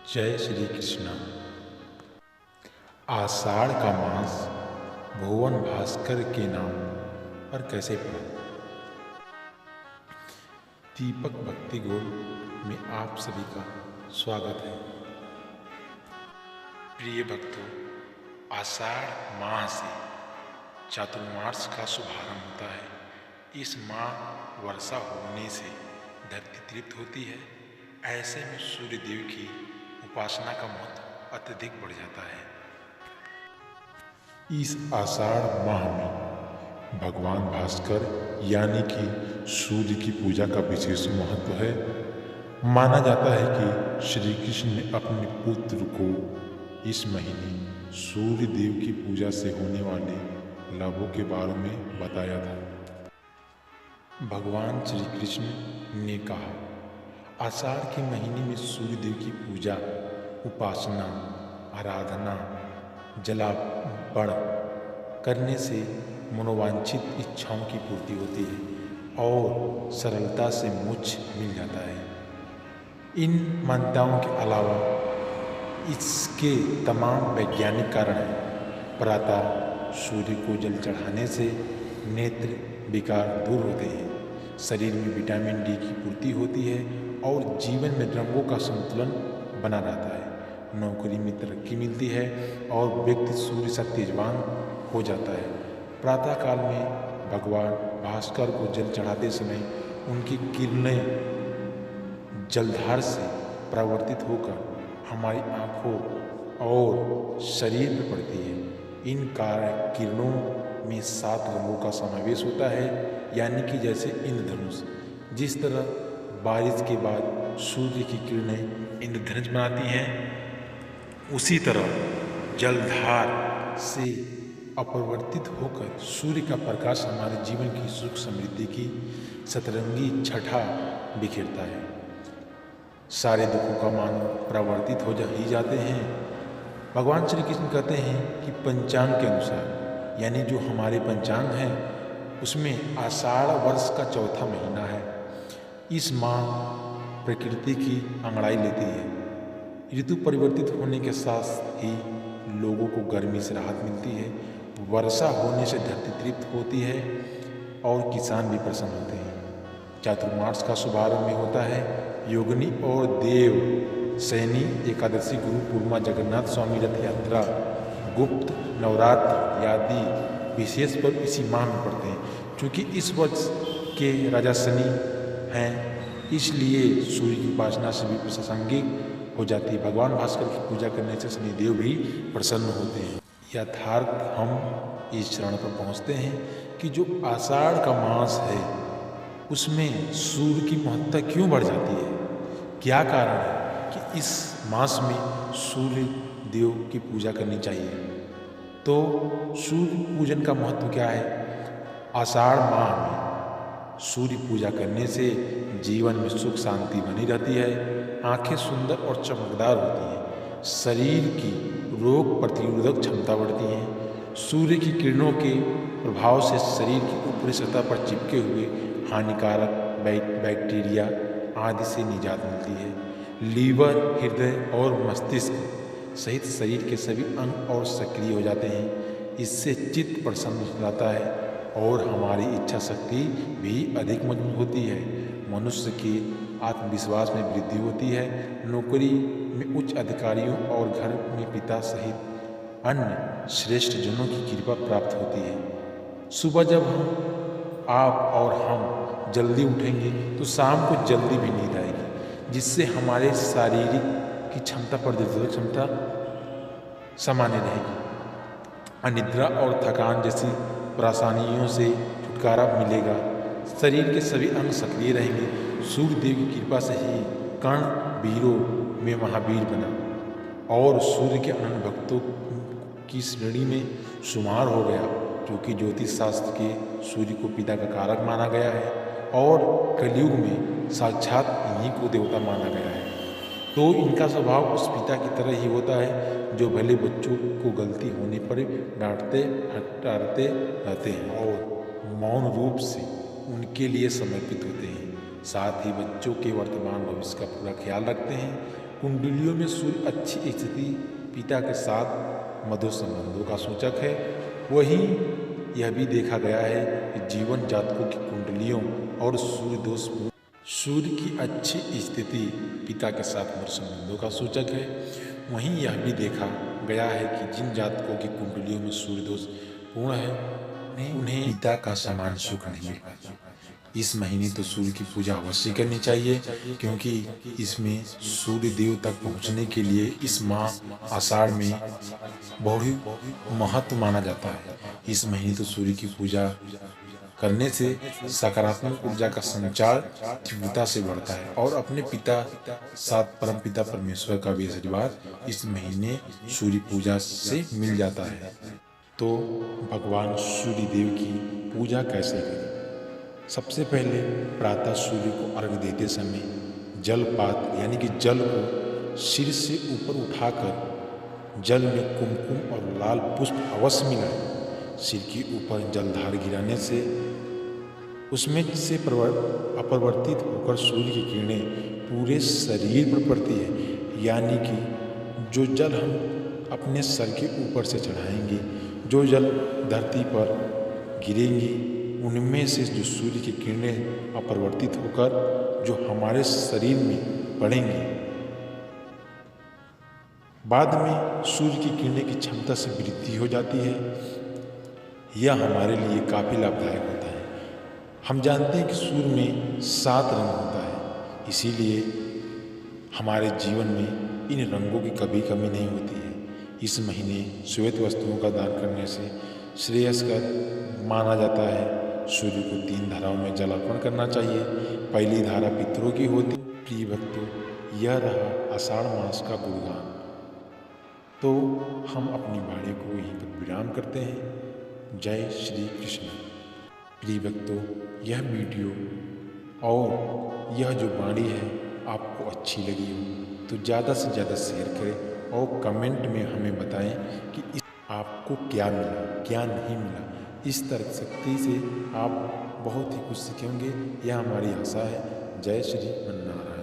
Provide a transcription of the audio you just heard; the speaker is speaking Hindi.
जय श्री कृष्ण। आषाढ़ का मास भुवन भास्कर के नाम पर कैसे पड़ा। दीपक भक्ति गोल में आप सभी का स्वागत है। प्रिय भक्तों, आषाढ़ माह से चातुर्मास का शुभारंभ होता है। इस माह वर्षा होने से धरती तृप्त होती है। ऐसे में सूर्य देव की उपासना का महत्व अत्यधिक बढ़ जाता है। इस आषाढ़ माह में भगवान भास्कर यानी कि सूर्य की पूजा का विशेष महत्व है। माना जाता है कि श्री कृष्ण ने अपने पुत्र को इस महीने सूर्य देव की पूजा से होने वाले लाभों के बारे में बताया था। भगवान श्री कृष्ण ने कहा, आषाढ़ के महीने में सूर्य देव की पूजा, उपासना, आराधना, जलार्पण करने से मनोवांछित इच्छाओं की पूर्ति होती है और सरलता से मोक्ष मिल जाता है। इन मान्यताओं के अलावा इसके तमाम वैज्ञानिक कारण हैं। प्रातः सूर्य को जल चढ़ाने से नेत्र विकार दूर होते हैं, शरीर में विटामिन डी की पूर्ति होती है और जीवन में रंगों का संतुलन बना रहता है। नौकरी में तरक्की मिलती है और व्यक्ति सूर्य से तेजवान हो जाता है। प्रातःकाल में भगवान भास्कर को जल चढ़ाते समय उनकी किरणें जलधार से परावर्तित होकर हमारी आँखों और शरीर में पड़ती है। इन किरणों में 7 रंगों का समावेश होता है, यानी कि जैसे इंद्रधनुष। जिस तरह बारिश के बाद सूर्य की किरणें इंद्रधनुष बनाती हैं, उसी तरह जलधार से अपरिवर्तित होकर सूर्य का प्रकाश हमारे जीवन की सुख समृद्धि की सतरंगी छठा बिखेरता है। सारे दुखों का मान परावर्तित हो ही जाते हैं। भगवान श्री कृष्ण कहते हैं कि पंचांग के अनुसार, यानी जो हमारे पंचांग हैं, उसमें आषाढ़ वर्ष का चौथा महीना है। इस माह प्रकृति की अंगड़ाई लेती है। ऋतु परिवर्तित होने के साथ ही लोगों को गर्मी से राहत मिलती है। वर्षा होने से धरती तृप्त होती है और किसान भी प्रसन्न होते हैं। चातुर्मास का शुभारंभ में होता है योगिनी और देव सैनी एकादशी, गुरु पूर्णिमा, जगन्नाथ स्वामी रथ यात्रा, गुप्त नवरात्र आदि विशेष पर्व इसी माह में पड़ते हैं। क्योंकि इस वर्ष के राजा शनि हैं, इसलिए सूर्य की उपासना से भी प्रासंगिक हो जाती है। भगवान भास्कर की पूजा करने से शनिदेव भी प्रसन्न होते हैं। यथार्थ हम इस चरण पर पहुँचते हैं कि जो आषाढ़ का मास है उसमें सूर्य की महत्ता क्यों बढ़ जाती है। क्या कारण है कि इस मास में सूर्य देव की पूजा करनी चाहिए। तो सूर्य पूजन का महत्व क्या है। आषाढ़ माह में सूर्य पूजा करने से जीवन में सुख शांति बनी रहती है, आंखें सुंदर और चमकदार होती हैं, शरीर की रोग प्रतिरोधक क्षमता बढ़ती है। सूर्य की किरणों के प्रभाव से शरीर की ऊपरी सतह पर चिपके हुए हानिकारक बैक्टीरिया आदि से निजात मिलती है। लीवर, हृदय और मस्तिष्क सहित शरीर के सभी अंग और सक्रिय हो जाते हैं। इससे चित्त प्रसन्न हो जाता है और हमारी इच्छा शक्ति भी अधिक मजबूत होती है। मनुष्य के आत्मविश्वास में वृद्धि होती है। नौकरी में उच्च अधिकारियों और घर में पिता सहित अन्य श्रेष्ठ जनों की कृपा प्राप्त होती है। सुबह जब आप और हम जल्दी उठेंगे तो शाम को जल्दी भी नींद आएगी, जिससे हमारे शारीरिक की क्षमता प्रतिरोधक क्षमता सामान्य रहेगी। अनिद्रा और थकान जैसी परेशानियों से छुटकारा मिलेगा। शरीर के सभी अंग सक्रिय रहेंगे। सूर्य देव की कृपा से ही कर्ण वीरों में महावीर बना और सूर्य के अनंत भक्तों की श्रेणी में शुमार हो गया, क्योंकि ज्योतिष शास्त्र के सूर्य को पिता का कारक माना गया है और कलयुग में साक्षात इन्हीं को देवता माना गया है। तो इनका स्वभाव उस पिता की तरह ही होता है जो भले बच्चों को गलती होने पर डांटते हटाते रहते हैं और मौन रूप से उनके लिए समर्पित होते हैं। साथ ही बच्चों के वर्तमान भविष्य का पूरा ख्याल रखते हैं। कुंडलियों में सूर्य अच्छी स्थिति पिता के साथ मधुर संबंधों का सूचक है। वहीं यह भी देखा गया है कि जीवन जातकों की कुंडलियों और सूर्य की अच्छी स्थिति पिता के साथ मधुर संबंधों का सूचक है। वहीं यह भी देखा गया है कि जिन जातकों की कुंडलियों में सूर्य दोष पूर्ण है उन्हें पिता का समान सुख नहीं मिल पाता। इस महीने तो सूर्य की पूजा अवश्य करनी चाहिए, क्योंकि इसमें सूर्य देव तक पहुंचने के लिए इस माह आषाढ़ में बहुत महत्व माना जाता है। इस महीने तो सूर्य की पूजा करने से सकारात्मक ऊर्जा का संचार तीव्रता से बढ़ता है और अपने पिता साथ परम पिता परमेश्वर का भी आशीर्वाद इस महीने सूर्य पूजा से मिल जाता है। तो भगवान सूर्य देव की पूजा कैसे करें? सबसे पहले प्रातः सूर्य को अर्घ्य देते समय जलपात यानी कि जल को सिर से ऊपर उठाकर जल में कुमकुम और लाल पुष्प अवश्य मिलाएं। सिर के ऊपर जलधार गिराने से उसमें से अपरिवर्तित होकर सूर्य की किरणें पूरे शरीर पर पड़ती है। यानी कि जो जल हम अपने सर के ऊपर से चढ़ाएंगे, जो जल धरती पर गिरेंगी, उनमें से जो सूर्य की किरणें अपरिवर्तित होकर जो हमारे शरीर में पड़ेंगी, बाद में सूर्य की किरणें की क्षमता से वृद्धि हो जाती है। यह हमारे लिए काफ़ी लाभदायक होता है। हम जानते हैं कि सूर्य में 7 रंग होता है, इसीलिए हमारे जीवन में इन रंगों की कभी कमी नहीं होती है। इस महीने श्वेत वस्तुओं का दान करने से श्रेयस्कर माना जाता है। सूर्य को 3 धाराओं में जल अर्पण करना चाहिए। पहली धारा पितरों की होती। प्रिय भक्तों, यह रहा आषाढ़ मास का गुणगान। तो हम अपनी वाणी को यहीं पर विराम करते हैं। जय श्री कृष्ण। प्रिय भक्तों, यह वीडियो और यह जो वाणी है आपको अच्छी लगी हो तो ज़्यादा से ज़्यादा शेयर करें और कमेंट में हमें बताएं कि आपको क्या मिला, क्या नहीं मिला। इस तरह शक्ति से आप बहुत ही कुछ सीखेंगे, यह हमारी आशा है। जय श्री मन्नारायण।